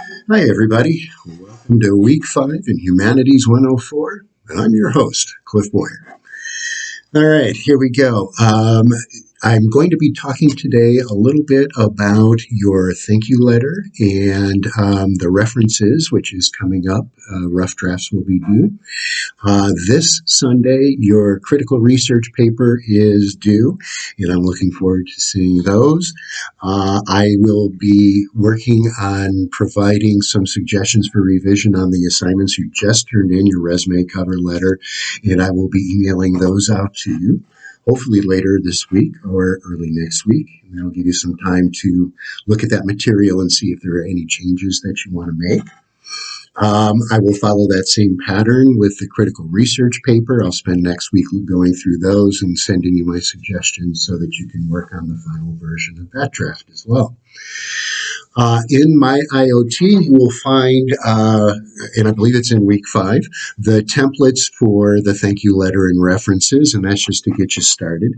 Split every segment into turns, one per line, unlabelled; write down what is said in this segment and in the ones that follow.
Hi, everybody. Welcome to week 5 in Humanities 104. And I'm your host, Cliff Boyer. All right, here we go. I'm going to be talking today a little bit about your thank you letter and the references, which is coming up. Rough drafts will be due. This Sunday, your critical research paper is due, and I'm looking forward to seeing those. I will be working on providing some suggestions for revision on the assignments you just turned in, your resume, cover letter, and I will be emailing those out to you. Hopefully later this week or early next week. And that'll give you some time to look at that material and see if there are any changes that you want to make. I will follow that same pattern with the critical research paper. I'll spend next week going through those and sending you my suggestions so that you can work on the final version of that draft as well. In my IoT, you will find, and I believe it's in week 5, the templates for the thank you letter and references, and that's just to get you started.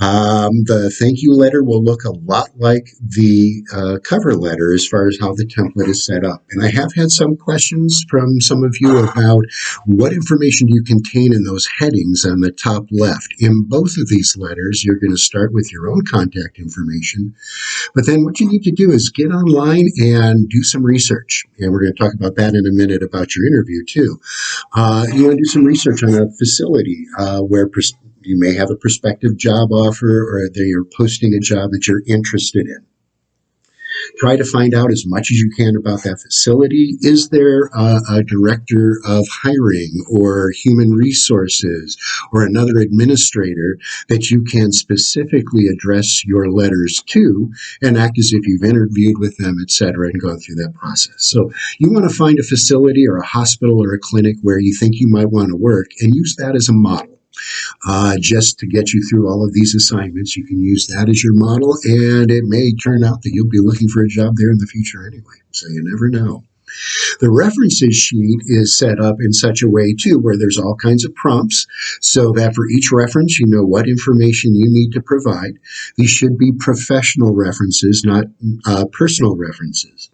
The thank you letter will look a lot like the cover letter as far as how the template is set up. And I have had some questions from some of you about what information do you contain in those headings on the top left. In both of these letters, you're going to start with your own contact information. But then what you need to do is get online and do some research. And we're going to talk about that in a minute about your interview, too. You want to do some research on a facility where you may have a prospective job offer or you're posting a job that you're interested in. Try to find out as much as you can about that facility. Is there a director of hiring or human resources or another administrator that you can specifically address your letters to and act as if you've interviewed with them, et cetera, and gone through that process? So you want to find a facility or a hospital or a clinic where you think you might want to work and use that as a model. Just to get you through all of these assignments. You can use that as your model, and it may turn out that you'll be looking for a job there in the future anyway, so you never know. The references sheet is set up in such a way, too, where there's all kinds of prompts, so that for each reference, you know what information you need to provide. These should be professional references, not personal references.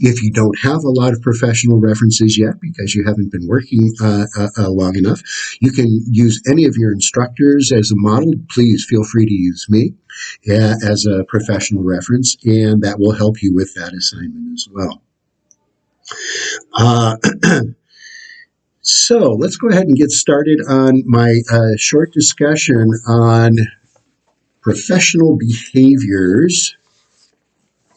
If you don't have a lot of professional references yet because you haven't been working long enough, you can use any of your instructors as a model. Please feel free to use me as a professional reference, and that will help you with that assignment as well. So let's go ahead and get started on my short discussion on professional behaviors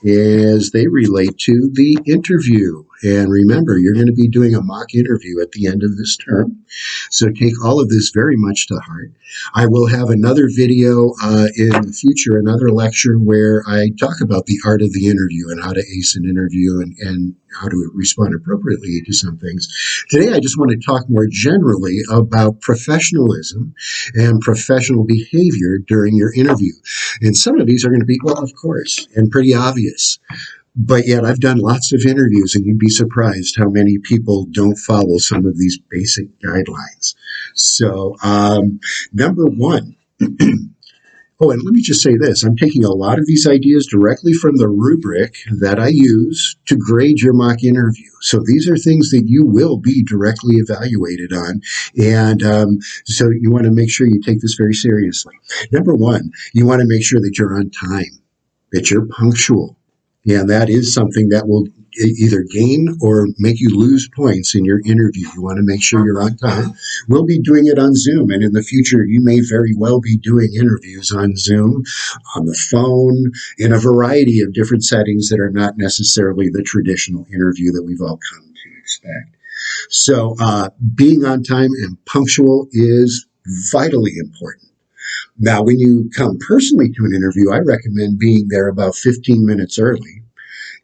as they relate to the interview. And remember, you're going to be doing a mock interview at the end of this term. So take all of this very much to heart. I will have another video in the future, another lecture where I talk about the art of the interview and how to ace an interview and how to respond appropriately to some things. Today, I just want to talk more generally about professionalism and professional behavior during your interview. And some of these are going to be, well, of course, and pretty obvious. But yet I've done lots of interviews, and you'd be surprised how many people don't follow some of these basic guidelines. So, number one, oh, and let me just say this. I'm taking a lot of these ideas directly from the rubric that I use to grade your mock interview. So these are things that you will be directly evaluated on. And so you want to make sure you take this very seriously. Number one, you want to make sure that you're on time, that you're punctual. And that is something that will either gain or make you lose points in your interview. You want to make sure you're on time. We'll be doing it on Zoom, and in the future, you may very well be doing interviews on Zoom, on the phone, in a variety of different settings that are not necessarily the traditional interview that we've all come to expect. So being on time and punctual is vitally important. Now, when you come personally to an interview, I recommend being there about 15 minutes early,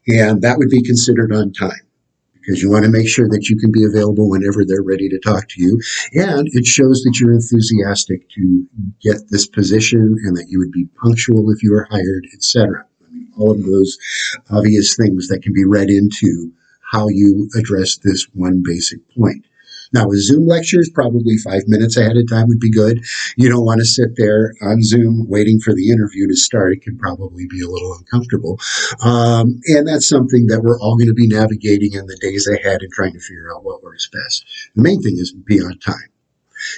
and that would be considered on time because you want to make sure that you can be available whenever they're ready to talk to you, and it shows that you're enthusiastic to get this position and that you would be punctual if you were hired, etc. I mean, all of those obvious things that can be read into how you address this one basic point. Now, with Zoom lectures, probably 5 minutes ahead of time would be good. You don't want to sit there on Zoom waiting for the interview to start. It can probably be a little uncomfortable. And that's something that we're all going to be navigating in the days ahead and trying to figure out what works best. The main thing is be on time.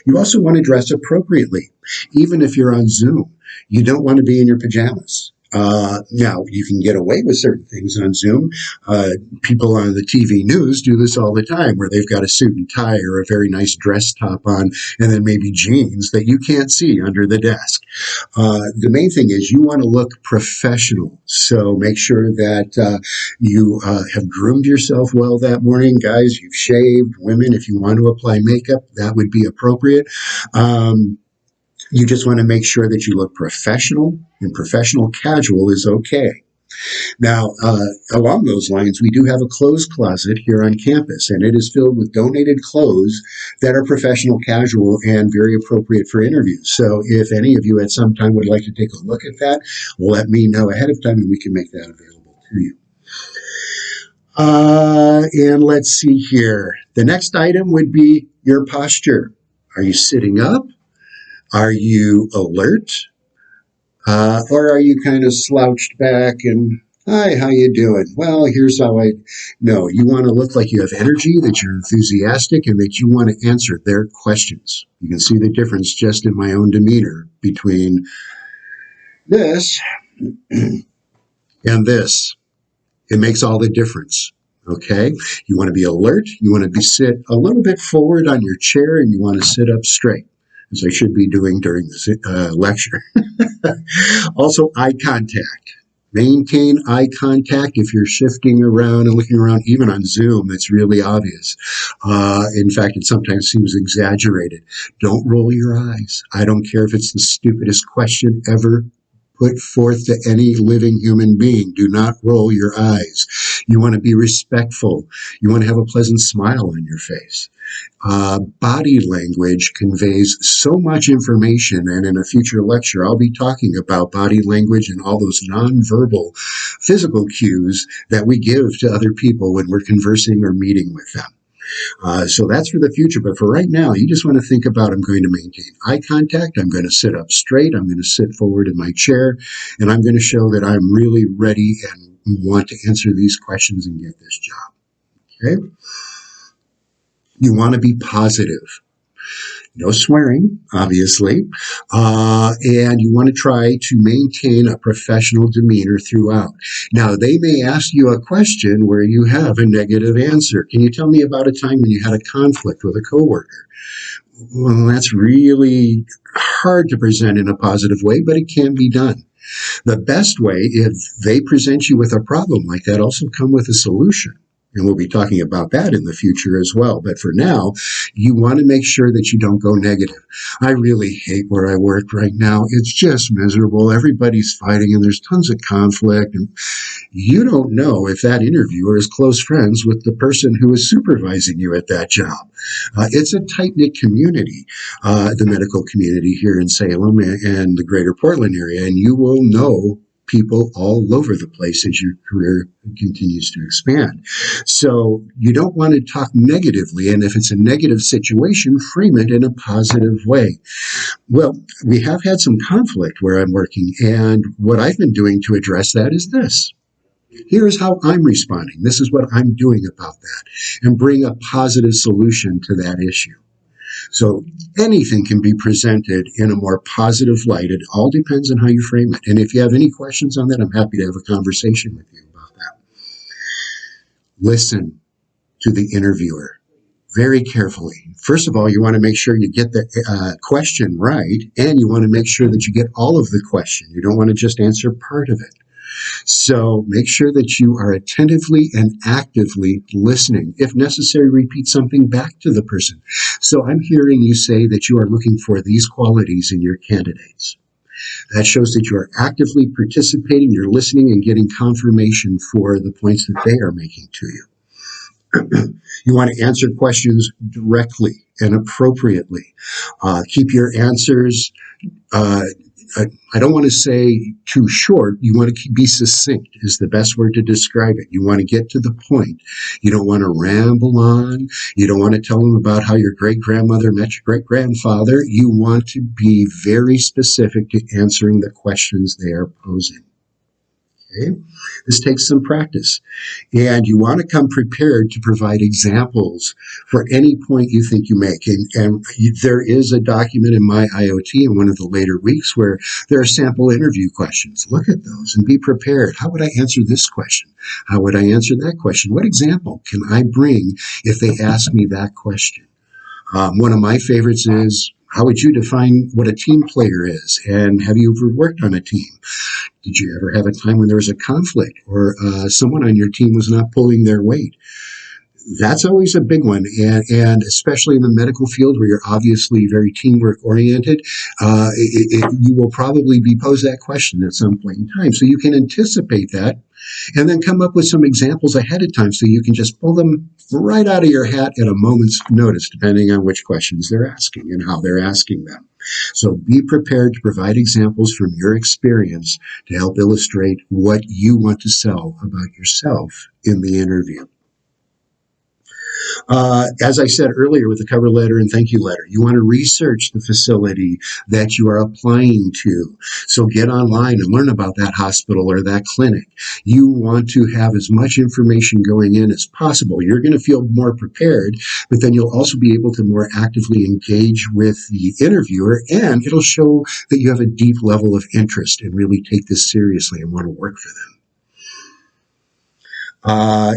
You also want to dress appropriately, even if you're on Zoom. You don't want to be in your pajamas. Now, you can get away with certain things on Zoom. People on the TV news do this all the time, where they've got a suit and tie or a very nice dress top on, and then maybe jeans that you can't see under the desk. The main thing is you want to look professional. So make sure that you have groomed yourself well that morning. Guys, you've shaved. Women, if you want to apply makeup, that would be appropriate. You just want to make sure that you look professional, and professional casual is okay. Now, along those lines, we do have a clothes closet here on campus, and it is filled with donated clothes that are professional casual and very appropriate for interviews. So if any of you at some time would like to take a look at that, let me know ahead of time and we can make that available to you. And let's see here. The next item would be your posture. Are you sitting up? Are you alert? Or are you kind of slouched back and, hi, how you doing? Well, here's how I know. You want to look like you have energy, that you're enthusiastic, and that you want to answer their questions. You can see the difference just in my own demeanor between this and this. It makes all the difference. Okay? You want to be alert. You want to sit a little bit forward on your chair, and you want to sit up straight, as I should be doing during this lecture. Also, eye contact. Maintain eye contact. If you're shifting around and looking around, even on Zoom, that's really obvious. In fact, it sometimes seems exaggerated. Don't roll your eyes. I don't care if it's the stupidest question ever put forth to any living human being. Do not roll your eyes. You want to be respectful. You want to have a pleasant smile on your face. Body language conveys so much information, and in a future lecture, I'll be talking about body language and all those nonverbal physical cues that we give to other people when we're conversing or meeting with them. So that's for the future. But for right now, you just want to think about, I'm going to maintain eye contact. I'm going to sit up straight. I'm going to sit forward in my chair. And I'm going to show that I'm really ready and want to answer these questions and get this job. Okay? You want to be positive. No swearing, obviously. And you want to try to maintain a professional demeanor throughout. Now, they may ask you a question where you have a negative answer. Can you tell me about a time when you had a conflict with a coworker? Well, that's really hard to present in a positive way, but it can be done. The best way, if they present you with a problem like that, also come with a solution. And we'll be talking about that in the future as well. But for now, you want to make sure that you don't go negative. I really hate where I work right now. It's just miserable. Everybody's fighting and there's tons of conflict. And you don't know if that interviewer is close friends with the person who is supervising you at that job. It's a tight-knit community, the medical community here in Salem and the greater Portland area. And you will know people all over the place as your career continues to expand. So you don't want to talk negatively, and if it's a negative situation, frame it in a positive way. Well, we have had some conflict where I'm working, and what I've been doing to address that is this. Here's how I'm responding. This is what I'm doing about that, and bring a positive solution to that issue. So anything can be presented in a more positive light. It all depends on how you frame it. And if you have any questions on that, I'm happy to have a conversation with you about that. Listen to the interviewer very carefully. First of all, you want to make sure you get the question right, and you want to make sure that you get all of the question. You don't want to just answer part of it. So make sure that you are attentively and actively listening. If necessary, repeat something back to the person. So I'm hearing you say that you are looking for these qualities in your candidates. That shows that you are actively participating, you're listening and getting confirmation for the points that they are making to you. You want to answer questions directly and appropriately. Keep your answers I don't want to say too short. You want to be succinct is the best word to describe it. You want to get to the point. You don't want to ramble on. You don't want to tell them about how your great grandmother met your great grandfather. You want to be very specific to answering the questions they are posing. Okay? This takes some practice. And you want to come prepared to provide examples for any point you think you make. And there is a document in my IoT in one of the later weeks where there are sample interview questions. Look at those and be prepared. How would I answer this question? How would I answer that question? What example can I bring if they ask me that question? One of my favorites is, how would you define what a team player is? And have you ever worked on a team? Did you ever have a time when there was a conflict or someone on your team was not pulling their weight? That's always a big one. And especially in the medical field where you're obviously very teamwork oriented, you will probably be posed that question at some point in time. So you can anticipate that and then come up with some examples ahead of time so you can just pull them right out of your hat at a moment's notice, depending on which questions they're asking and how they're asking them. So be prepared to provide examples from your experience to help illustrate what you want to sell about yourself in the interview. As I said earlier with the cover letter and thank you letter, you want to research the facility that you are applying to. So get online and learn about that hospital or that clinic. You want to have as much information going in as possible. You're going to feel more prepared, but then you'll also be able to more actively engage with the interviewer, and it'll show that you have a deep level of interest and really take this seriously and want to work for them.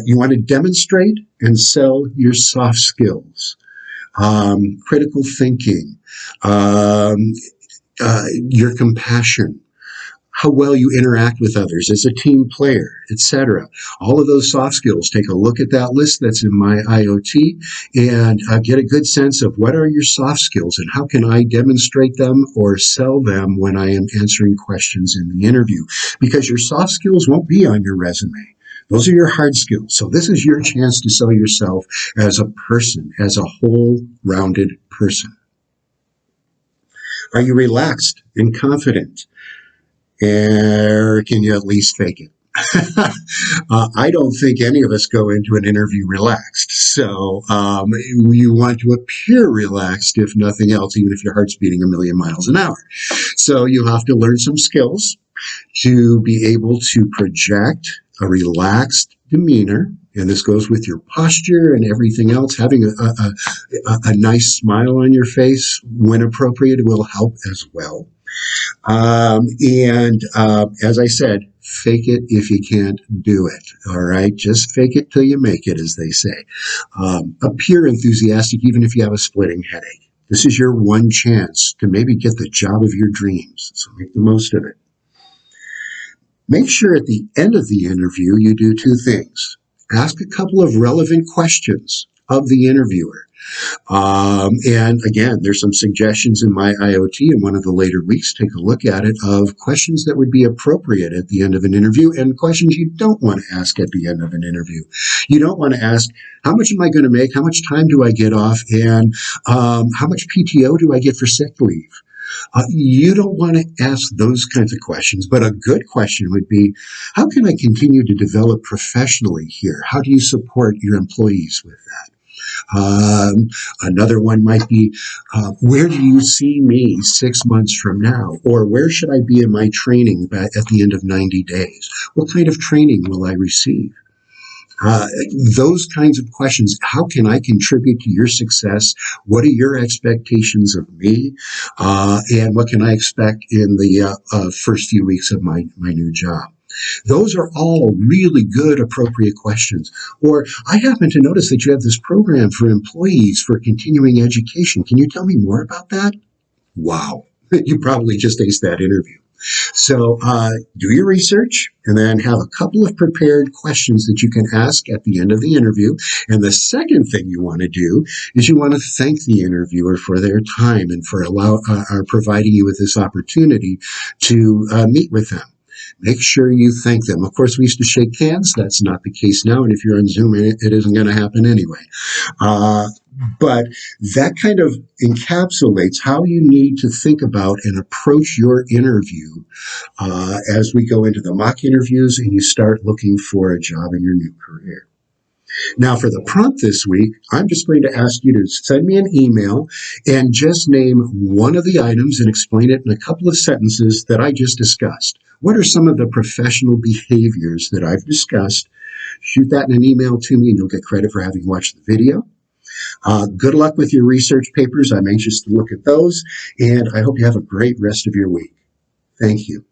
You want to demonstrate and sell your soft skills, critical thinking, your compassion, how well you interact with others as a team player, etc. All of those soft skills, take a look at that list that's in my IoT and get a good sense of what are your soft skills and how can I demonstrate them or sell them when I am answering questions in the interview. Because your soft skills won't be on your resume. Those are your hard skills. So this is your chance to sell yourself as a person, as a whole-rounded person. Are you relaxed and confident? Or can you at least fake it? I don't think any of us go into an interview relaxed. So you want to appear relaxed, if nothing else, even if your heart's beating a million miles an hour. So you have to learn some skills to be able to project a relaxed demeanor, and this goes with your posture and everything else. Having a nice smile on your face when appropriate will help as well. As I said, fake it if you can't do it. All right, just fake it till you make it, as they say. Appear enthusiastic even if you have a splitting headache. This is your one chance to maybe get the job of your dreams, so make the most of it. Make sure at the end of the interview you do two things. Ask a couple of relevant questions of the interviewer. And again, there's some suggestions in my IoT in one of the later weeks. Take a look at it of questions that would be appropriate at the end of an interview and questions you don't want to ask at the end of an interview. You don't want to ask, how much am I going to make? How much time do I get off? And how much PTO do I get for sick leave? You don't want to ask those kinds of questions, but a good question would be, how can I continue to develop professionally here? How do you support your employees with that? Another one might be, where do you see me 6 months from now? Or where should I be in my training at the end of 90 days? What kind of training will I receive? Those kinds of questions. How can I contribute to your success? What are your expectations of me? And what can I expect in the first few weeks of my new job? Those are all really good, appropriate questions. Or, I happen to notice that you have this program for employees for continuing education. Can you tell me more about that? Wow. You probably just aced that interview. So do your research and then have a couple of prepared questions that you can ask at the end of the interview. And the second thing you want to do is you want to thank the interviewer for their time and for providing you with this opportunity to meet with them. make sure you thank them. Of course, we used to shake hands. That's not the case now. And if you're on Zoom, it isn't going to happen anyway. But that kind of encapsulates how you need to think about and approach your interview as we go into the mock interviews and you start looking for a job in your new career. Now, for the prompt this week, I'm just going to ask you to send me an email and just name one of the items and explain it in a couple of sentences that I just discussed. What are some of the professional behaviors that I've discussed? Shoot that in an email to me and you'll get credit for having watched the video. Good luck with your research papers. I'm anxious to look at those, and I hope you have a great rest of your week. Thank you.